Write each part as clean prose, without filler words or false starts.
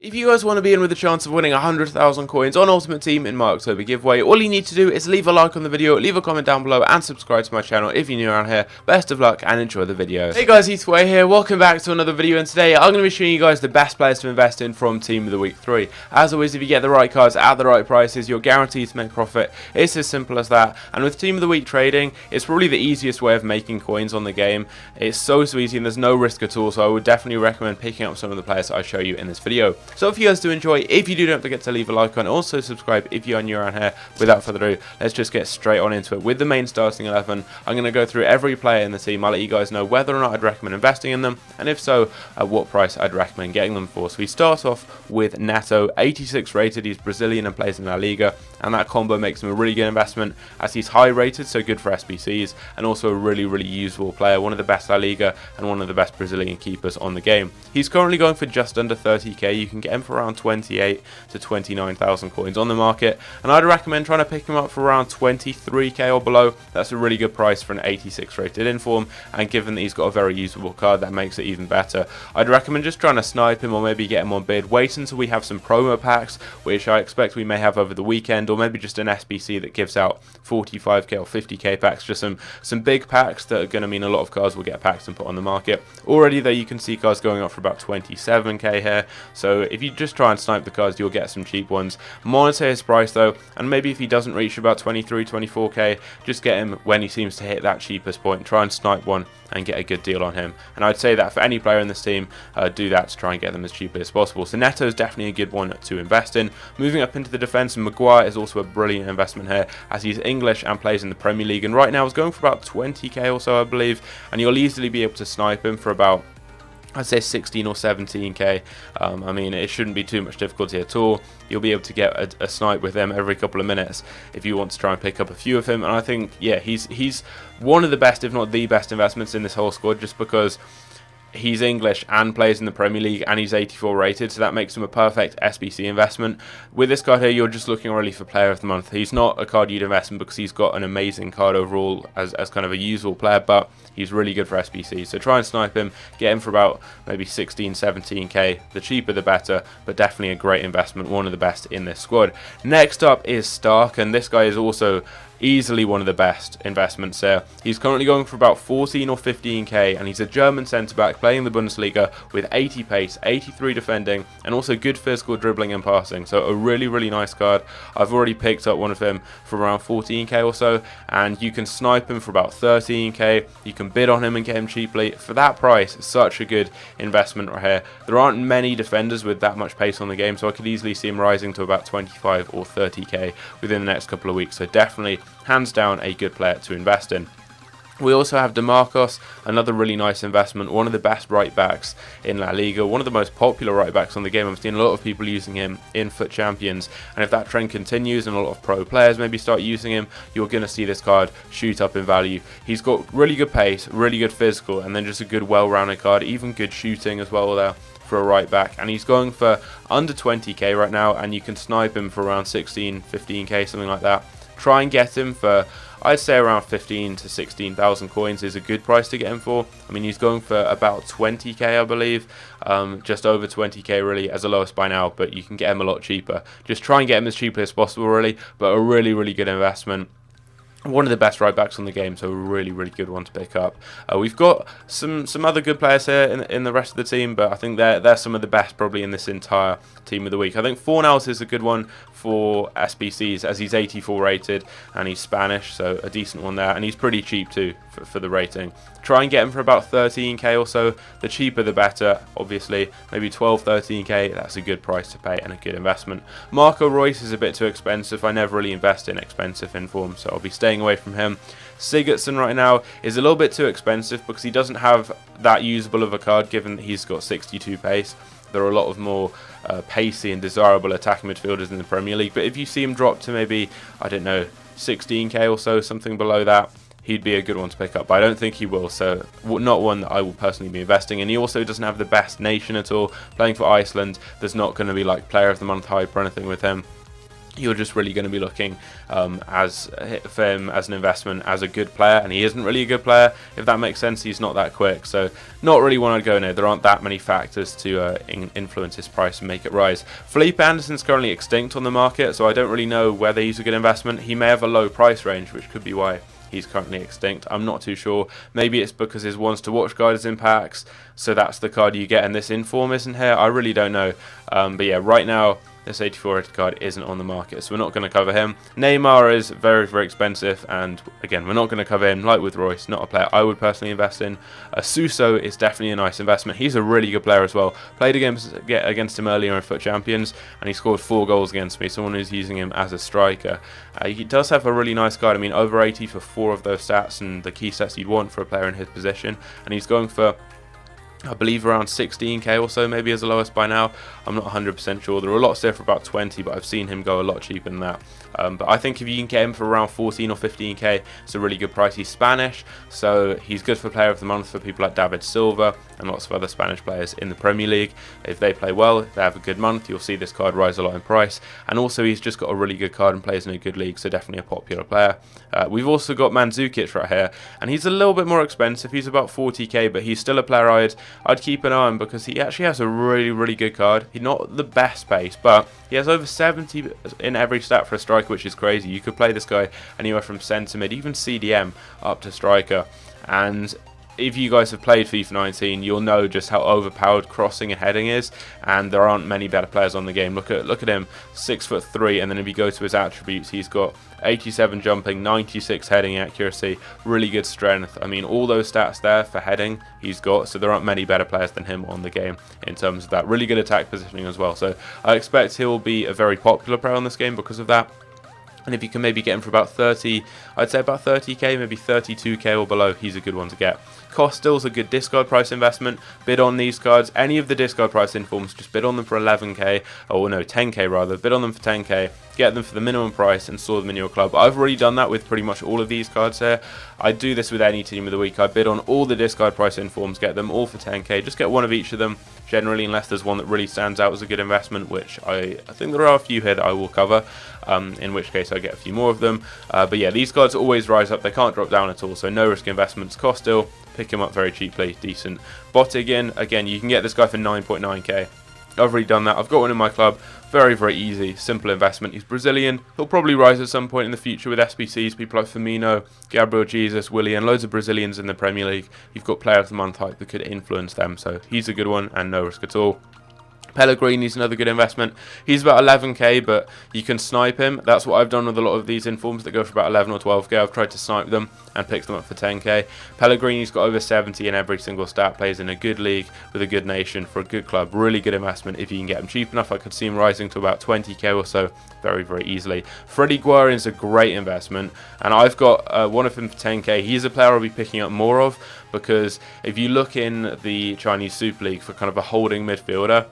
If you guys want to be in with a chance of winning 100,000 coins on Ultimate Team in my October giveaway, all you need to do is leave a like on the video, leave a comment down below, and subscribe to my channel if you're new around here. Best of luck and enjoy the video. Hey guys, Ethan here, welcome back to another video, and today I'm going to be showing you guys the best players to invest in from Team of the Week 3. As always, if you get the right cards at the right prices, you're guaranteed to make profit. It's as simple as that, and with Team of the Week trading, it's probably the easiest way of making coins on the game. It's so easy and there's no risk at all, so I would definitely recommend picking up some of the players that I show you in this video. So if you guys do enjoy, if you do, don't forget to leave a like on, also subscribe if you are new around here. Without further ado, let's just get straight on into it with the main starting 11. I'm going to go through every player in the team. I'll let you guys know whether or not I'd recommend investing in them, and if so, at what price I'd recommend getting them for. So we start off with Neto, 86 rated. He's Brazilian and plays in La Liga, and that combo makes him a really good investment as he's high rated, so good for SBCs, and also a really usable player, one of the best La Liga and one of the best Brazilian keepers on the game. He's currently going for just under 30k. You can get him for around 28 to 29,000 coins on the market, and I'd recommend trying to pick him up for around 23k or below. That's a really good price for an 86 rated inform, and given that he's got a very usable card, that makes it even better. I'd recommend just trying to snipe him or maybe get him on bid. Wait until we have some promo packs, which I expect we may have over the weekend, or maybe just an SBC that gives out 45k or 50k packs, just some big packs that are going to mean a lot of cards will get packed and put on the market. Already though, you can see cards going up for about 27k here, so if you just try and snipe the cards, you'll get some cheap ones. Monitor his price though, and maybe if he doesn't reach about 23-24k, just get him when he seems to hit that cheapest point. Try and snipe one and get a good deal on him, and I'd say that for any player in this team, do that to try and get them as cheaply as possible. So Neto is definitely a good one to invest in. Moving up into the defence, Maguire is also a brilliant investment here, as he's English and plays in the Premier League, and right now is going for about 20k or so, I believe, and you'll easily be able to snipe him for about, I'd say 16 or 17k. I mean, it shouldn't be too much difficulty at all. You'll be able to get a snipe with him every couple of minutes if you want to try and pick up a few of him. And I think, yeah, he's one of the best, if not the best investments in this whole squad, just because he's English and plays in the Premier League, and he's 84 rated, so that makes him a perfect SBC investment. With this card here, you're just looking really for player of the month. He's not a card you'd invest in because he's got an amazing card overall as kind of a usable player, but he's really good for SBC. So try and snipe him, get him for about maybe 16, 17k. The cheaper the better, but definitely a great investment, one of the best in this squad. Next up is Stark, and this guy is also easily one of the best investments here. He's currently going for about 14 or 15k, and he's a German centre-back playing the Bundesliga with 80 pace, 83 defending, and also good physical dribbling and passing. So a really nice card. I've already picked up one of him for around 14k or so, and you can snipe him for about 13k. You can bid on him and get him cheaply. For that price, such a good investment right here. There aren't many defenders with that much pace on the game, so I could easily see him rising to about 25 or 30k within the next couple of weeks. So definitely, hands down, a good player to invest in. We also have DeMarcos, another really nice investment, one of the best right backs in La Liga, one of the most popular right backs on the game. I've seen a lot of people using him in Foot Champions, and if that trend continues and a lot of pro players maybe start using him, you're going to see this card shoot up in value. He's got really good pace, really good physical, and then just a good well-rounded card, even good shooting as well there for a right back, and he's going for under 20k right now, and you can snipe him for around 16, 15k, something like that. Try and get him for, I'd say, around 15 to 16,000 coins is a good price to get him for. I mean, he's going for about 20k, I believe, just over 20k really as a lowest by now, but you can get him a lot cheaper. Just try and get him as cheaply as possible really, but a really good investment. One of the best right backs on the game, so a really good one to pick up. We've got some other good players here in the rest of the team, but I think they're some of the best probably in this entire team of the week. I think Fornals is a good one for SBCs as he's 84 rated and he's Spanish, so a decent one there, and he's pretty cheap too for the rating. Try and get him for about 13k or so. The cheaper the better, obviously. Maybe 12, 13k, that's a good price to pay and a good investment. Marco Reus is a bit too expensive. I never really invest in expensive informs, so I'll be staying away from him. Sigurdsson right now is a little bit too expensive because he doesn't have that usable of a card, given that he's got 62 pace. There are a lot of more pacey and desirable attacking midfielders in the Premier League, but if you see him drop to maybe, I don't know, 16k or so, something below that, he'd be a good one to pick up, but I don't think he will, so not one that I will personally be investing in. He also doesn't have the best nation at all. Playing for Iceland, there's not going to be like player of the month hype or anything with him. you're just really going to be looking for him as an investment, as a good player, and he isn't really a good player, if that makes sense. He's not that quick, so not really one I'd go near. There aren't that many factors to influence his price and make it rise. Felipe Anderson's currently extinct on the market, so I don't really know whether he's a good investment. He may have a low price range, which could be why he's currently extinct. I'm not too sure. Maybe it's because his ones to watch guide is in packs, so that's the card you get, and this inform isn't here. I really don't know. But yeah, right now this 84 rated card isn't on the market, so we're not going to cover him. Neymar is very, very expensive, and again, we're not going to cover him. Like with Royce, not a player I would personally invest in. Suso is definitely a nice investment. He's a really good player as well. Played against him earlier in FUT Champions, and he scored 4 goals against me, someone who's using him as a striker. He does have a really nice card. I mean, over 80 for 4 of those stats, and the key stats you'd want for a player in his position, and he's going for, I believe, around 16k or so, maybe as the lowest by now. I'm not 100% sure. There are lots there for about 20, but I've seen him go a lot cheaper than that. But I think if you can get him for around 14 or 15k, it's a really good price. He's Spanish, so he's good for player of the month for people like David Silva and lots of other Spanish players in the Premier League. If they play well, if they have a good month, you'll see this card rise a lot in price. And also, he's just got a really good card and plays in a good league, so definitely a popular player. We've also got Mandzukic right here, and he's a little bit more expensive. He's about 40k, but he's still a player I'd keep an eye on, because he actually has a really, really good card. He's not the best pace, but he has over 70 in every stat for a striker, which is crazy. You could play this guy anywhere from centre mid, even CDM, up to striker. And if you guys have played FIFA 19, you'll know just how overpowered crossing and heading is, and there aren't many better players on the game. Look at him, 6'3", and then if you go to his attributes, he's got 87 jumping, 96 heading accuracy, really good strength. I mean, all those stats there for heading he's got, so there aren't many better players than him on the game in terms of that. Really good attack positioning as well, so I expect he'll be a very popular player on this game because of that. And if you can maybe get him for about 30, I'd say about 30k, maybe 32k or below, he's a good one to get. Costil's a good discard price investment. Bid on these cards. Any of the discard price informs, just bid on them for 11k, or no, 10k rather. Bid on them for 10k, get them for the minimum price, and store them in your club. I've already done that with pretty much all of these cards here. I do this with any team of the week. I bid on all the discard price informs, get them all for 10k. Just get one of each of them, generally, unless there's one that really stands out as a good investment, which I think there are a few here that I will cover, in which case I get a few more of them. But yeah, these cards always rise up. They can't drop down at all, so no risk investments. Costil, pick him up very cheaply, decent. Bottigan, again, you can get this guy for 9.9k. I've already done that. I've got one in my club. Very, very easy, simple investment. He's Brazilian. He'll probably rise at some point in the future with SBCs. People like Firmino, Gabriel Jesus, Willian, loads of Brazilians in the Premier League. You've got player of the month hype that could influence them, so he's a good one and no risk at all. Pellegrini's another good investment. He's about 11k, but you can snipe him. That's what I've done with a lot of these informs that go for about 11 or 12k. I've tried to snipe them and pick them up for 10k. Pellegrini's got over 70 in every single stat, plays in a good league with a good nation for a good club. Really good investment if you can get him cheap enough. I could see him rising to about 20k or so very, very easily. Freddie Guarin's a great investment, and I've got one of him for 10k. He's a player I'll be picking up more of, because if you look in the Chinese Super League for kind of a holding midfielder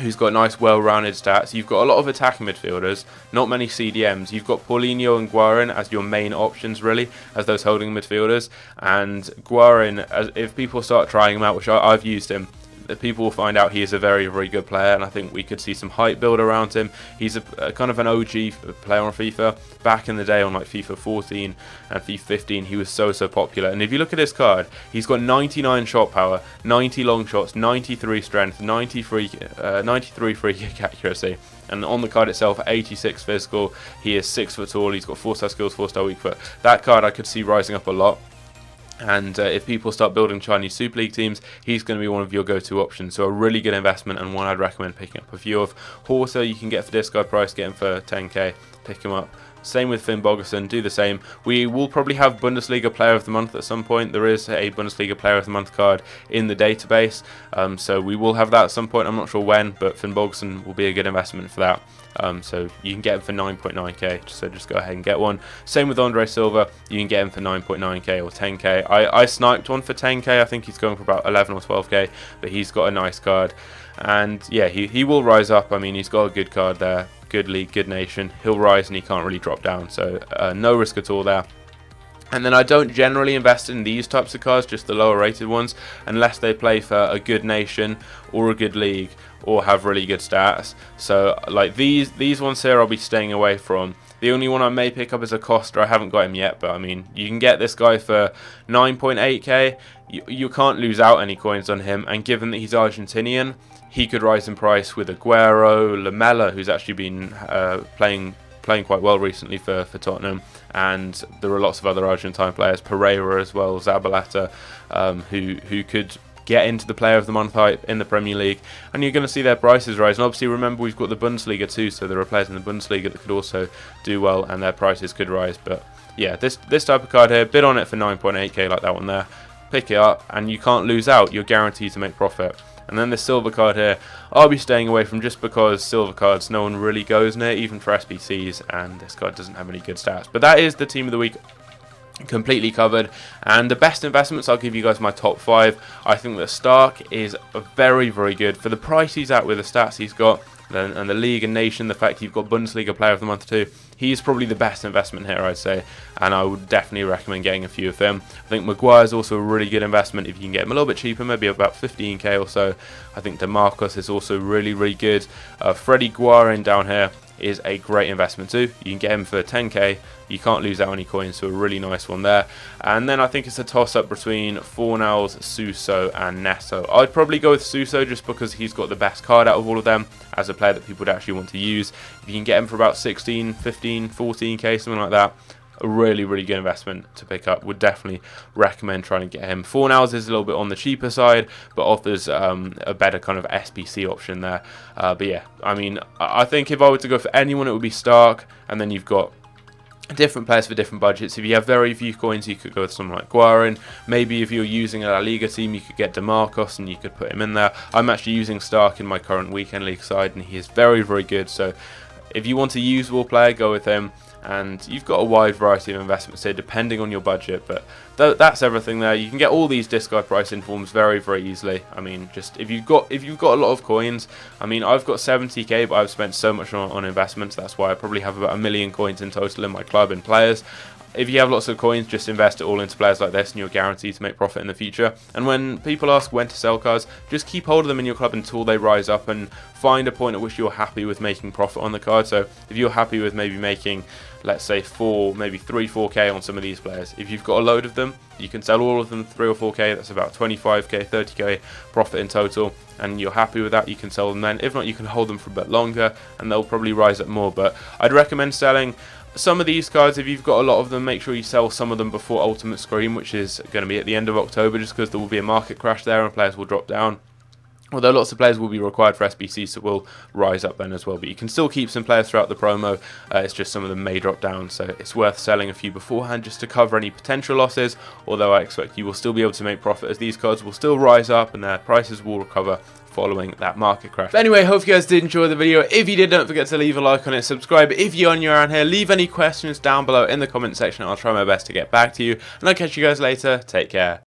who's got nice, well-rounded stats, you've got a lot of attacking midfielders, not many CDMs. You've got Paulinho and Guarin as your main options, really, as those holding midfielders. And Guarin, if people start trying him out, which I've used him, people will find out he is a very, very good player, and I think we could see some hype build around him. He's a kind of an OG player on FIFA. Back in the day on like FIFA 14 and FIFA 15, he was so popular. And if you look at his card, he's got 99 shot power, 90 long shots, 93 strength, 93 free kick accuracy. And on the card itself, 86 physical. He is 6 foot tall. He's got 4-star skills, 4-star weak foot. That card I could see rising up a lot. And if people start building Chinese Super League teams, he's going to be one of your go-to options. So a really good investment, and one I'd recommend picking up a few of. Horta you can get for discard price, get him for 10k, pick him up. Same with Finn Bogerson, do the same. We will probably have Bundesliga Player of the Month at some point. There is a Bundesliga Player of the Month card in the database, so we will have that at some point. I'm not sure when, but Finn Bogerson will be a good investment for that. So you can get him for 9.9k, so just go ahead and get one. Same with Andre Silva, you can get him for 9.9k or 10k. I sniped one for 10k, I think he's going for about 11 or 12k, but he's got a nice card. And yeah, he will rise up. I mean, he's got a good card there, good league, good nation. He'll rise and he can't really drop down, so no risk at all there. And then I don't generally invest in these types of cards, just the lower rated ones, unless they play for a good nation or a good league or have really good stats. So like these ones here I'll be staying away from. The only one I may pick up is a Costa. I haven't got him yet, but I mean, you can get this guy for 9.8k. You can't lose out any coins on him, and given that he's Argentinian, he could rise in price with Aguero, Lamela, who's actually been playing quite well recently for Tottenham, and there are lots of other Argentine players, Pereira as well, Zabaleta, who could get into the player of the month hype in the Premier League, and you're going to see their prices rise. And obviously remember, we've got the Bundesliga too, so there are players in the Bundesliga that could also do well and their prices could rise. But yeah, this type of card here, bid on it for 9.8k like that one there, pick it up and you can't lose out, you're guaranteed to make profit. And then this silver card here, I'll be staying away from just because silver cards no one really goes near, even for SBCs, and this card doesn't have any good stats. But that is the team of the week completely covered, and the best investments, I'll give you guys my top 5. I think that Stark is very, very good for the price he's at with the stats he's got, and the league and nation, the fact you've got Bundesliga player of the month too. He's probably the best investment here, I'd say, and I would definitely recommend getting a few of them. I think Maguire is also a really good investment if you can get him a little bit cheaper, maybe about 15k or so. I think DeMarcus is also really, really good. Freddie Guarin down here is a great investment too. You can get him for 10k. You can't lose out any coins, so a really nice one there. And then I think it's a toss-up between Fornals, Suso and Neto. I'd probably go with Suso just because he's got the best card out of all of them as a player that people would actually want to use. If you can get him for about 16, 15, 14k, something like that, a really, really good investment to pick up. Would definitely recommend trying to get him. Fornals is a little bit on the cheaper side, but offers a better kind of SBC option there. But yeah, I mean, I think if I were to go for anyone, it would be Stark, and then you've got different players for different budgets. If you have very few coins, you could go with someone like Guarin. Maybe if you're using a La Liga team, you could get DeMarcus and you could put him in there. I'm actually using Stark in my current weekend league side, and he is very, very good. So if you want a usable player, go with him. And you've got a wide variety of investments here depending on your budget, but that's everything there. You can get all these discard price informs very, very easily. I mean, just if you've got a lot of coins, I mean, I've got 70k, but I've spent so much on investments. That's why I probably have about 1 million coins in total in my club in players. If you have lots of coins, just invest it all into players like this and you're guaranteed to make profit in the future. And when people ask when to sell cards, just keep hold of them in your club until they rise up, and find a point at which you're happy with making profit on the card. So if you're happy with maybe making, let's say, 4k on some of these players, if you've got a load of them, you can sell all of them 3 or 4k. That's about 25k, 30k profit in total, and you're happy with that, you can sell them then. If not, you can hold them for a bit longer and they'll probably rise up more. But I'd recommend selling some of these cards. If you've got a lot of them, make sure you sell some of them before Ultimate Scream, which is going to be at the end of October, just because there will be a market crash there and players will drop down. Although lots of players will be required for SBC, so will rise up then as well. But you can still keep some players throughout the promo. It's just some of them may drop down, so it's worth selling a few beforehand just to cover any potential losses. Although I expect you will still be able to make profit, as these cards will still rise up and their prices will recover following that market crash. But anyway, hope you guys did enjoy the video. If you did, don't forget to leave a like on it, subscribe if you're new around here, leave any questions down below in the comment section. I'll try my best to get back to you, and I'll catch you guys later. Take care.